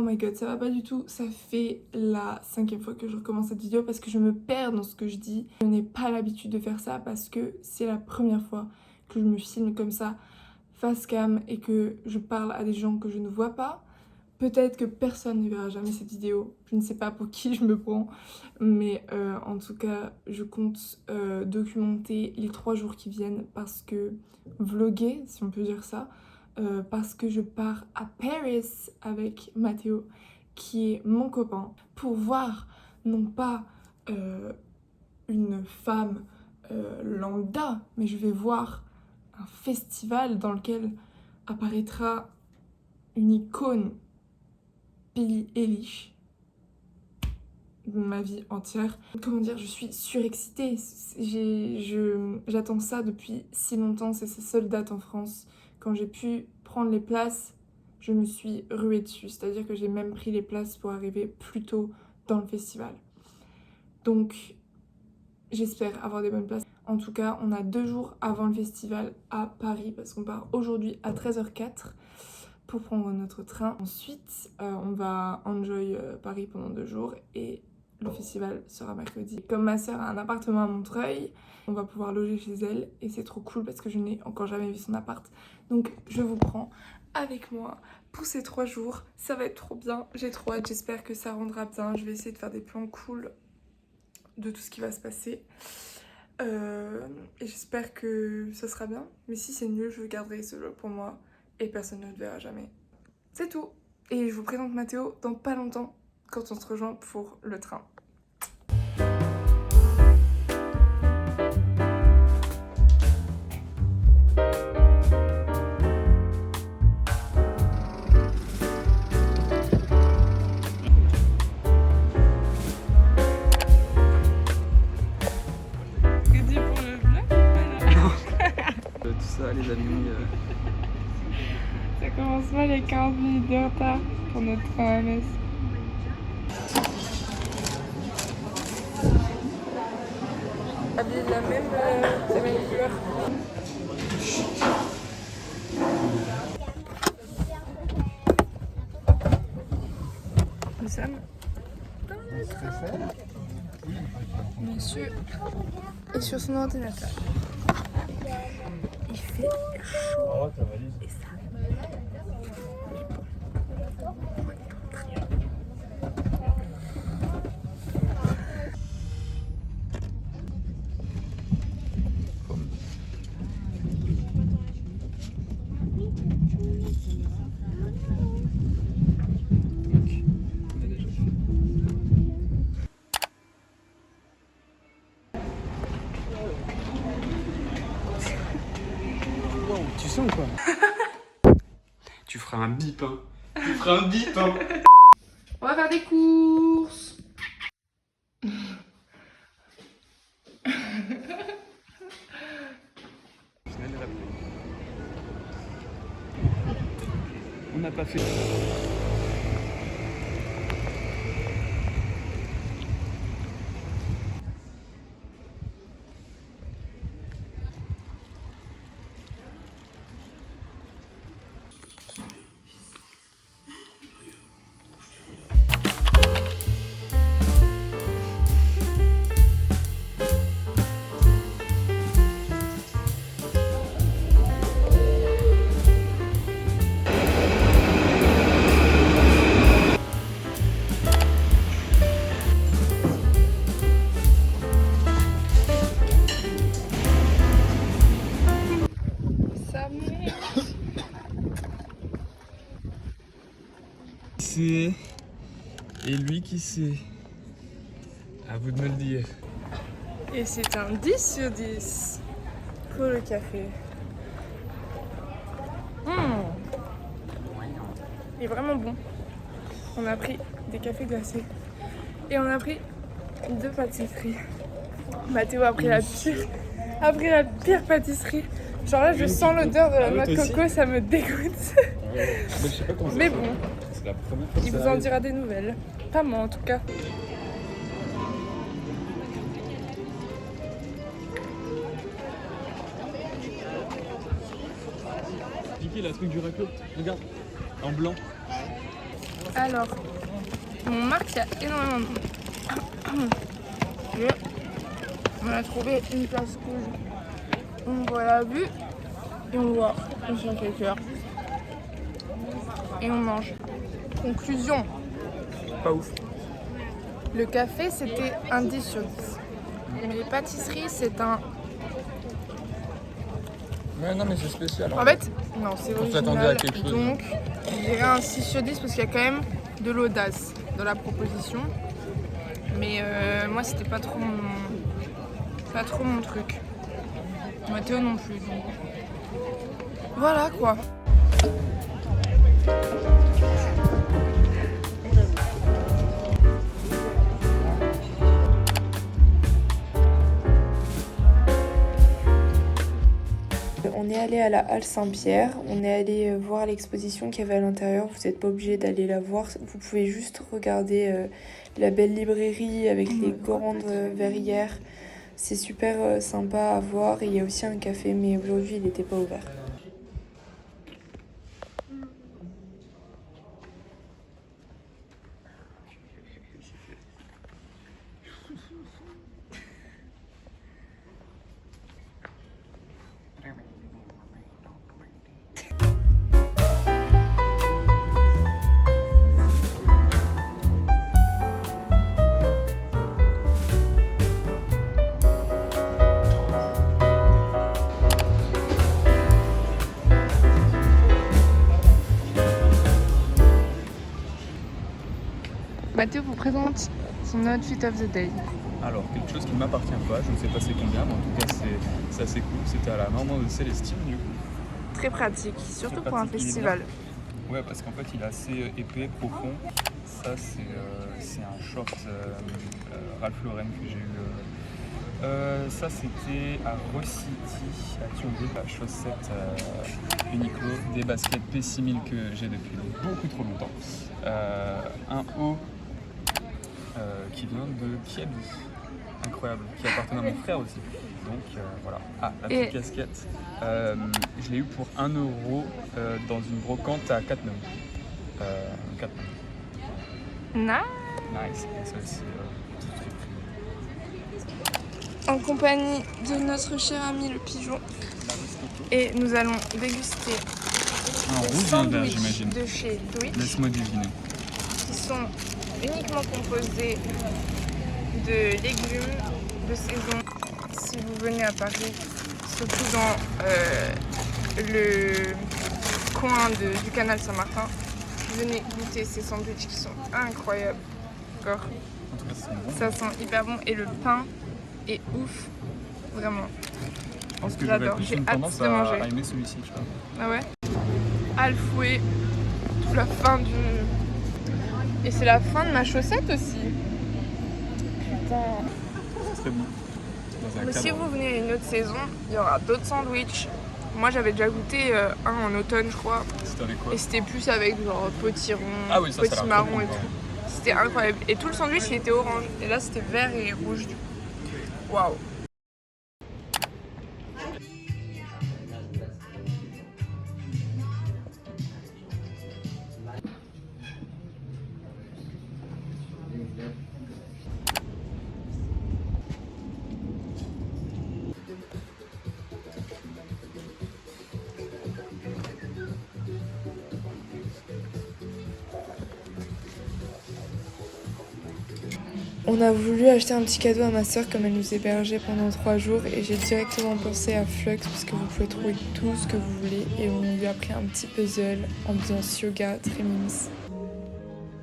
Oh my god, ça va pas du tout. Ça fait la 5e fois que je recommence cette vidéo parce que je me perds dans ce que je dis. Je n'ai pas l'habitude de faire ça parce que c'est la première fois que je me filme comme ça, face cam, et que je parle à des gens que je ne vois pas. Peut-être que personne ne verra jamais cette vidéo. Je ne sais pas pour qui je me prends. Mais en tout cas, je compte documenter les 3 jours qui viennent parce que... vloguer, si on peut dire ça. Parce que je pars à Paris avec Mathéo, qui est mon copain, pour voir non pas une femme lambda, mais je vais voir un festival dans lequel apparaîtra une icône, Billie Eilish, de ma vie entière. Comment dire, je suis surexcitée. J'attends ça depuis si longtemps, c'est sa seule date en France. Quand j'ai pu prendre les places, je me suis ruée dessus. C'est-à-dire que j'ai même pris les places pour arriver plus tôt dans le festival. Donc, j'espère avoir des bonnes places. En tout cas, on a 2 jours avant le festival à Paris, parce qu'on part aujourd'hui à 13h04 pour prendre notre train. Ensuite, on va enjoy Paris pendant 2 jours et le festival sera mercredi. Comme ma soeur a un appartement à Montreuil, on va pouvoir loger chez elle et c'est trop cool parce que je n'ai encore jamais vu son appart. Donc je vous prends avec moi pour ces 3 jours. Ça va être trop bien, j'ai trop hâte, j'espère que ça rendra bien. Je vais essayer de faire des plans cool de tout ce qui va se passer. Et j'espère que ça sera bien. Mais si c'est nul, je garderai ce vlog pour moi et personne ne le verra jamais. C'est tout. Et je vous présente Mathéo dans pas longtemps quand on se rejoint pour le train. Tout ça, les amis. Ça commence mal les 40 minutes de retard pour notre train à Metz. Habillé de la même couleur. Nous sommes dans le train. Monsieur est sur son ordinateur. Il fait chaud. Et ça. Tu sens ou quoi? Tu feras un bip, hein. Tu feras un bip, hein. On va faire des courses. On n'a pas fait. C'est... Et lui qui sait. À vous de me le dire. Et c'est un 10 sur 10 pour le café. Il est vraiment bon. On a pris des cafés glacés et on a pris 2 pâtisseries. Mathéo a pris la pire pâtisserie. Genre là, je sens l'odeur de la noix de coco, ça me dégoûte. Mais bon, C'est la première fois. il vous en dira des nouvelles. Pas moi en tout cas. Piqué la truc du raclo, regarde, en blanc. Alors, mon Marc, il y a énormément de monde. On a trouvé une place rouge. On voit la vue et on voit le Sacré-Cœur. Et on mange. Conclusion. Pas ouf. Le café, c'était un 10 sur 10. Mais les pâtisseries, c'est un... Ouais, non, mais c'est spécial. En fait, non, c'est On s'attendait à original. quelque chose. Donc, je dirais un 6 sur 10 parce qu'il y a quand même de l'audace dans la proposition. Mais moi, c'était pas trop mon truc. Mathéo non plus. Donc... Voilà quoi. On est allé à la Halle Saint-Pierre, on est allé voir l'exposition qu'il y avait à l'intérieur, vous n'êtes pas obligé d'aller la voir, vous pouvez juste regarder la belle librairie avec les grandes verrières, c'est super sympa à voir et il y a aussi un café mais aujourd'hui il n'était pas ouvert. Mathéo vous présente son outfit of the day. Alors, quelque chose qui ne m'appartient pas, je ne sais pas c'est combien, mais en tout cas c'est assez cool. C'était à la Normande de Célestine du coup. Très pratique, surtout Très pour un pratique, il est festival. bien. Ouais, parce qu'en fait il est assez épais, profond. Ça c'est un short Ralph Lauren que j'ai eu. Ça c'était à Rossity, à Thionville, la chaussette Uniqlo, des baskets P6000 que j'ai depuis beaucoup trop longtemps. Un haut qui vient de Kiabi, incroyable, qui appartenait à mon frère aussi. Donc voilà. Ah, la petite casquette, je l'ai eu pour 1 euro dans une brocante à Cattenom. Nice, et ça aussi, En compagnie de notre cher ami le pigeon. Et nous allons déguster un des rouge et un vert, sandwichs j'imagine. de chez Twitch Laisse-moi deviner. qui sont uniquement composés de légumes de saison. Si vous venez à Paris, surtout dans le coin du canal Saint-Martin, venez goûter ces sandwichs qui sont incroyables. D'accord. En tout cas, ça sent bon. Ça sent hyper bon et le pain est ouf, vraiment. Je pense que j'aurais J'adore, plus j'ai une hâte tendance de manger. à aimer celui-ci, tu vois. Ah ouais. Alfoué, toute la fin du... Et c'est la fin de ma chaussette aussi. Putain. C'est très bon. Dans un Mais cadre. si vous venez à une autre saison, il y aura d'autres sandwichs. Moi j'avais déjà goûté un en automne je crois. C'était avec quoi? Et c'était plus avec genre potiron, Ah oui, ça a l'air potimarron trop bon, et quoi. tout. C'était incroyable. Et tout le sandwich il était orange. Et là c'était vert et rouge. Waouh. On a voulu acheter un petit cadeau à ma soeur comme elle nous hébergeait pendant 3 jours et j'ai directement pensé à Flux parce que vous pouvez trouver tout ce que vous voulez et on lui a pris un petit puzzle ambiance yoga très mimi.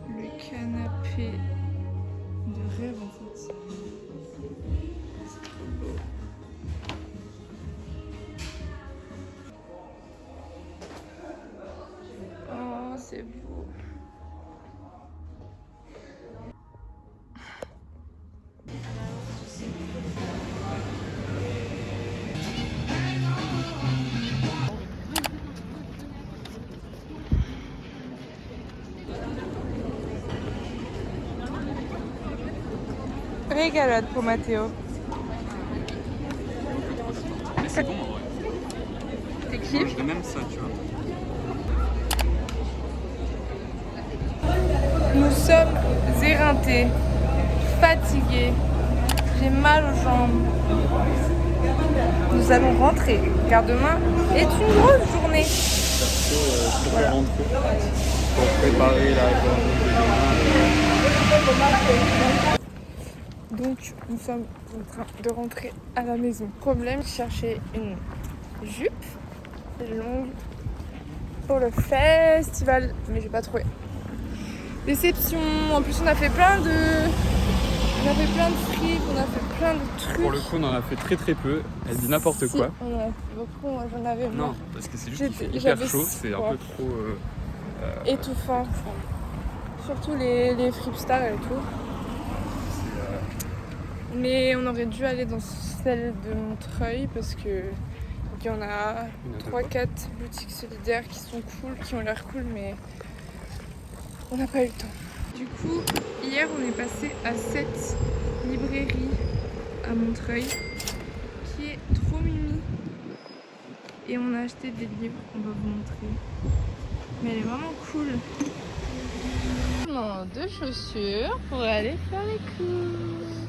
Le canapé de rêve en fait. Oh c'est beau. Régalade pour Mathéo. Mais c'est bon en vrai. T'es Moi, kiffes? je veux même ça, tu vois. sommes éreintés, fatigués, j'ai mal aux jambes. Nous allons rentrer car demain est une grosse journée. Voilà. Pour préparer la journée de demain. Donc nous sommes en train de rentrer à la maison. Problème, chercher une jupe longue pour le festival, mais j'ai pas trouvé. Déception. En plus on a fait plein de frites, on a fait plein de trucs. Pour le coup, on en a fait très peu. Elle dit n'importe quoi. On en a fait beaucoup, moi j'en avais marre. Non, parce que c'est juste qu'il fait hyper chaud, c'est un peu trop étouffant. Surtout les Fripstars et tout. Mais on aurait dû aller dans celle de Montreuil parce que il y en a 3-4 boutiques solidaires qui sont cool, qui ont l'air cool, mais on n'a pas eu le temps. Du coup, hier on est passé à cette librairie à Montreuil qui est trop mimi. Et on a acheté des livres, on va vous montrer. Mais elle est vraiment cool. Deux chaussures pour aller faire les courses.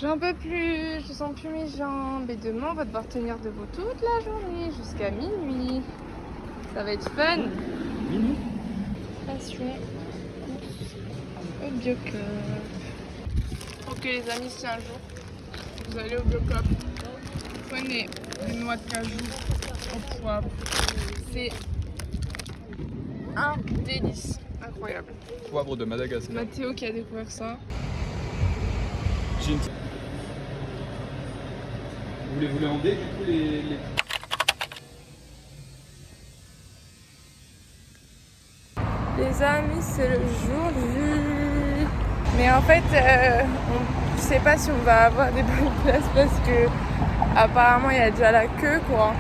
J'en peux plus, je sens plus mes jambes. Et demain on va devoir tenir debout toute la journée jusqu'à minuit. Ça va être fun. Minuit. Passion. Au Biocop. Ok les amis, si un jour vous allez au Biocop, prenez des noix de cajou au poivre. C'est un délice, incroyable. Poivre de Madagascar. Mathéo qui a découvert ça. Vous voulez vous demander du coup les... Les amis, c'est le jour J. Mais en fait, on ne sait pas si on va avoir des bonnes places parce que apparemment il y a déjà la queue quoi.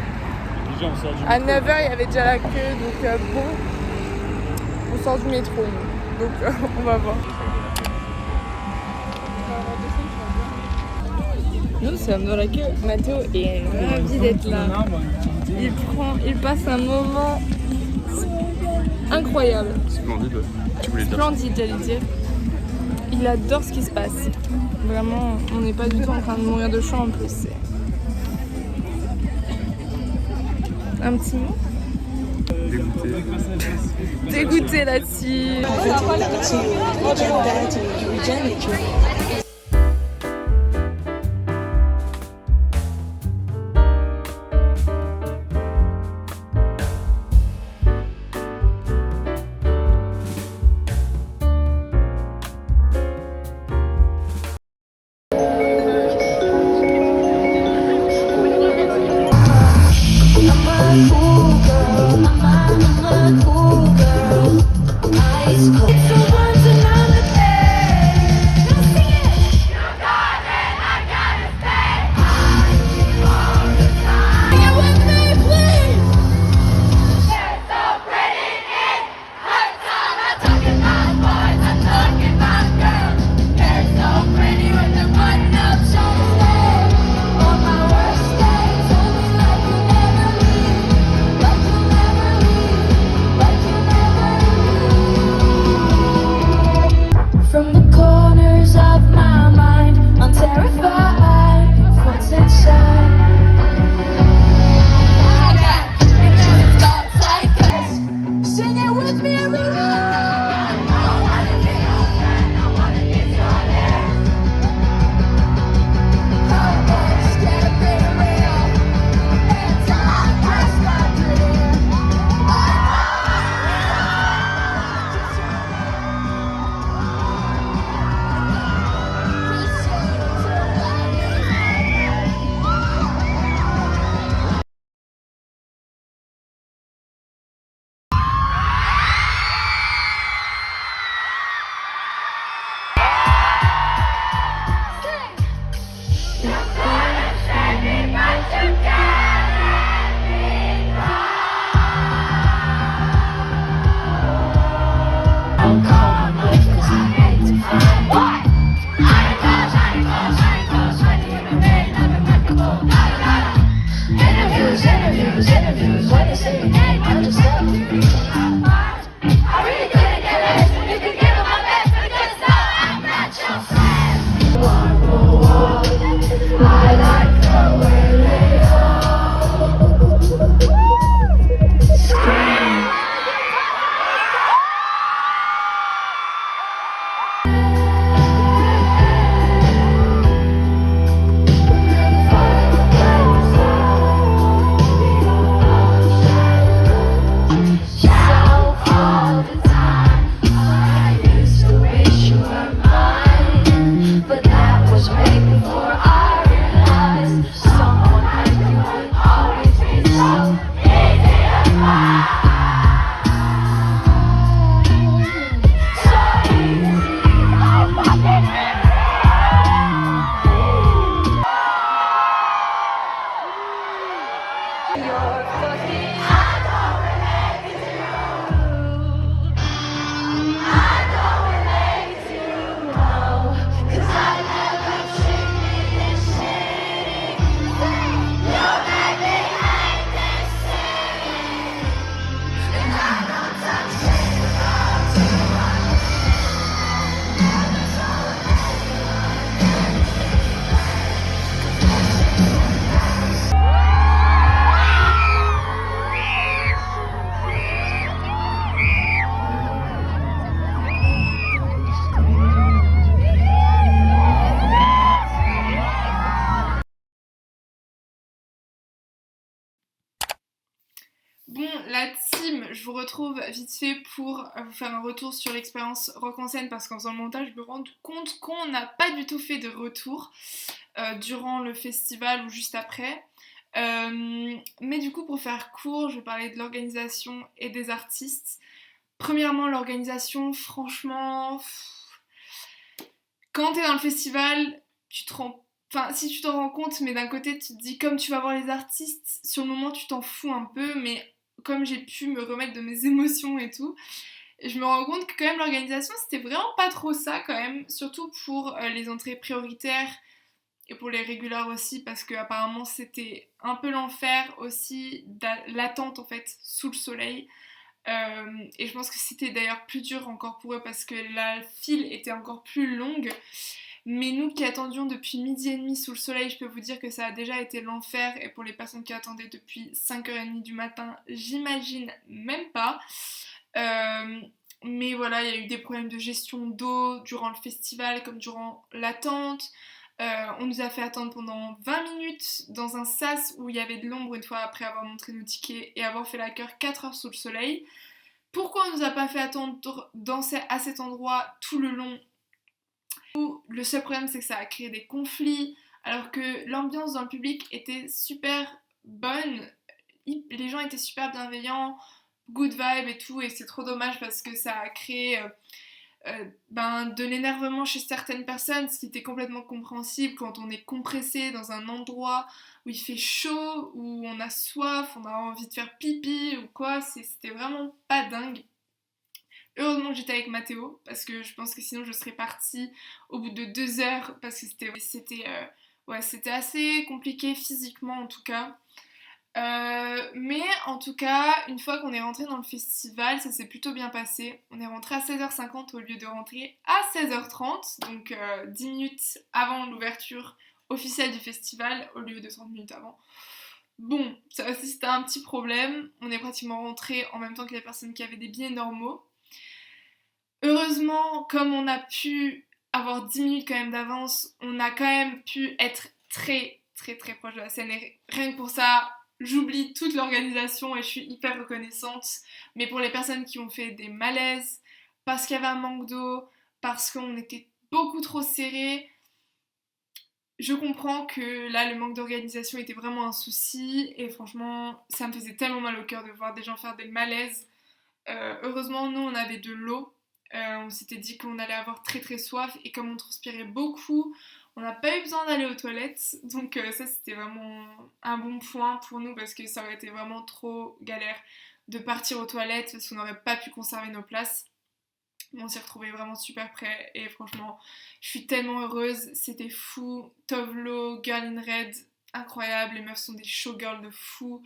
Déjà, on sort du à métro. 9h il y avait déjà la queue, donc bon, on sort du métro. Donc on va voir. Nous sommes dans la queue. Mathéo est ravi d'être là. Il passe un moment incroyable. Splendide, tu voulais dire. Splendide, j'allais dire. Il adore ce qui se passe. Vraiment, on n'est pas du tout en train de mourir de chaud en plus. C'est... Un petit mot? Dégoûté. Dégoûté là-dessus. Bon, la team, je vous retrouve vite fait pour vous faire un retour sur l'expérience Rock en scène parce qu'en faisant le montage, je me rends compte qu'on n'a pas du tout fait de retour durant le festival ou juste après. Mais du coup, pour faire court, je vais parler de l'organisation et des artistes. Premièrement, l'organisation, franchement, quand t'es dans le festival, tu te rends... Enfin, si tu t'en rends compte, mais d'un côté, tu te dis, comme tu vas voir les artistes, sur le moment, tu t'en fous un peu, mais comme j'ai pu me remettre de mes émotions et tout, je me rends compte que quand même l'organisation, c'était vraiment pas trop ça quand même, surtout pour les entrées prioritaires et pour les régulars aussi, parce que apparemment c'était un peu l'enfer aussi, l'attente en fait, sous le soleil. Et je pense que c'était d'ailleurs plus dur encore pour eux parce que la file était encore plus longue. Mais nous qui attendions depuis midi et demi sous le soleil, je peux vous dire que ça a déjà été l'enfer. Et pour les personnes qui attendaient depuis 5h30 du matin, j'imagine même pas. Mais voilà, il y a eu des problèmes de gestion d'eau durant le festival comme durant l'attente. On nous a fait attendre pendant 20 minutes dans un sas où il y avait de l'ombre une fois après avoir montré nos tickets et avoir fait la queue 4 heures sous le soleil. Pourquoi on nous a pas fait attendre à cet endroit tout le long? Le seul problème c'est que ça a créé des conflits alors que l'ambiance dans le public était super bonne, les gens étaient super bienveillants, good vibe et tout, et c'est trop dommage parce que ça a créé de l'énervement chez certaines personnes, ce qui était complètement compréhensible quand on est compressé dans un endroit où il fait chaud, où on a soif, on a envie de faire pipi ou quoi, c'était vraiment pas dingue. Heureusement que j'étais avec Mathéo, parce que je pense que sinon je serais partie au bout de 2 heures, parce que c'était assez compliqué physiquement en tout cas. Mais en tout cas, une fois qu'on est rentré dans le festival, ça s'est plutôt bien passé. On est rentré à 16h50 au lieu de rentrer à 16h30, donc 10 minutes avant l'ouverture officielle du festival au lieu de 30 minutes avant. Bon, ça aussi c'était un petit problème. On est pratiquement rentré en même temps que les personnes qui avaient des billets normaux. Heureusement, comme on a pu avoir 10 minutes quand même d'avance, on a quand même pu être très très très proche de la scène et rien que pour ça, j'oublie toute l'organisation et je suis hyper reconnaissante. Mais pour les personnes qui ont fait des malaises, parce qu'il y avait un manque d'eau, parce qu'on était beaucoup trop serrés, je comprends que là le manque d'organisation était vraiment un souci et franchement ça me faisait tellement mal au cœur de voir des gens faire des malaises. Heureusement nous on avait de l'eau. On s'était dit qu'on allait avoir très très soif et comme on transpirait beaucoup, on n'a pas eu besoin d'aller aux toilettes. Donc ça c'était vraiment un bon point pour nous parce que ça aurait été vraiment trop galère de partir aux toilettes parce qu'on n'aurait pas pu conserver nos places. On s'est retrouvés vraiment super près et franchement je suis tellement heureuse, c'était fou. Tovlo, Girl in Red, incroyable, les meufs sont des showgirls de fou.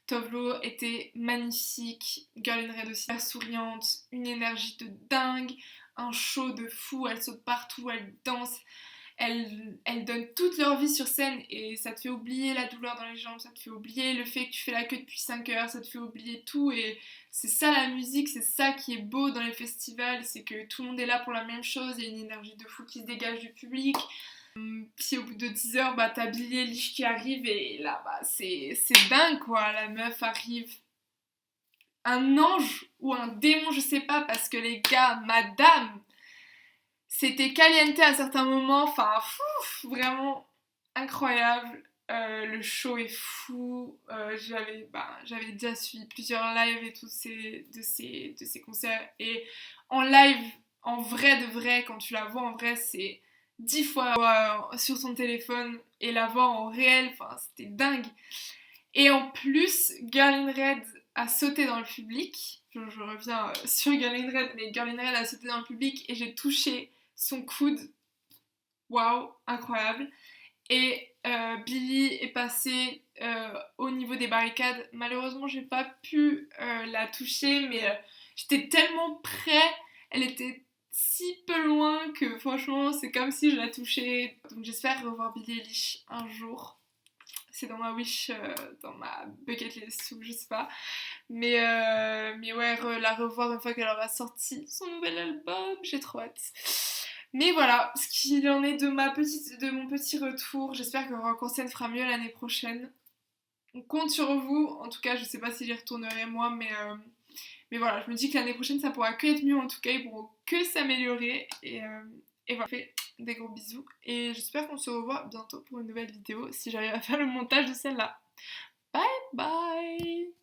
Tovlo était magnifique, Girl in Red aussi, super souriante, une énergie de dingue, un show de fou, elles sautent partout, elles dansent, elles donnent toute leur vie sur scène et ça te fait oublier la douleur dans les jambes, ça te fait oublier le fait que tu fais la queue depuis 5 heures, ça te fait oublier tout et c'est ça la musique, c'est ça qui est beau dans les festivals, c'est que tout le monde est là pour la même chose, il y a une énergie de fou qui se dégage du public. Si au bout de 10 heures, bah, t'as Billie Eilish qui arrive et là, bah, c'est dingue quoi. La meuf arrive, un ange ou un démon, je sais pas, parce que les gars, madame, c'était caliente à certains moments, enfin, vraiment incroyable. Le show est fou. J'avais déjà suivi plusieurs lives et tout de ces concerts. Et en live, en vrai de vrai, quand tu la vois en vrai, c'est 10 fois sur son téléphone et la voir en réel, enfin, c'était dingue. Et en plus, Girl in Red a sauté dans le public. Je reviens sur Girl in Red, mais Girl in Red a sauté dans le public et j'ai touché son coude. Waouh, incroyable. Et Billy est passée au niveau des barricades. Malheureusement, j'ai pas pu la toucher, mais j'étais tellement près. Elle était si peu loin que franchement, c'est comme si je la touchais. Donc j'espère revoir Billie Eilish un jour. C'est dans ma wish, dans ma bucket list ou je sais pas. Mais ouais, la revoir une fois qu'elle aura sorti son nouvel album, j'ai trop hâte. Mais voilà, ce qu'il en est de mon petit retour. J'espère que Rock en scène fera mieux l'année prochaine. on compte sur vous. En tout cas, je sais pas si j'y retournerai moi, mais voilà, je me dis que l'année prochaine, ça pourra que être mieux. En tout cas, ils pourront que s'améliorer. Et voilà, je fais des gros bisous. Et j'espère qu'on se revoit bientôt pour une nouvelle vidéo, si j'arrive à faire le montage de celle-là. Bye bye!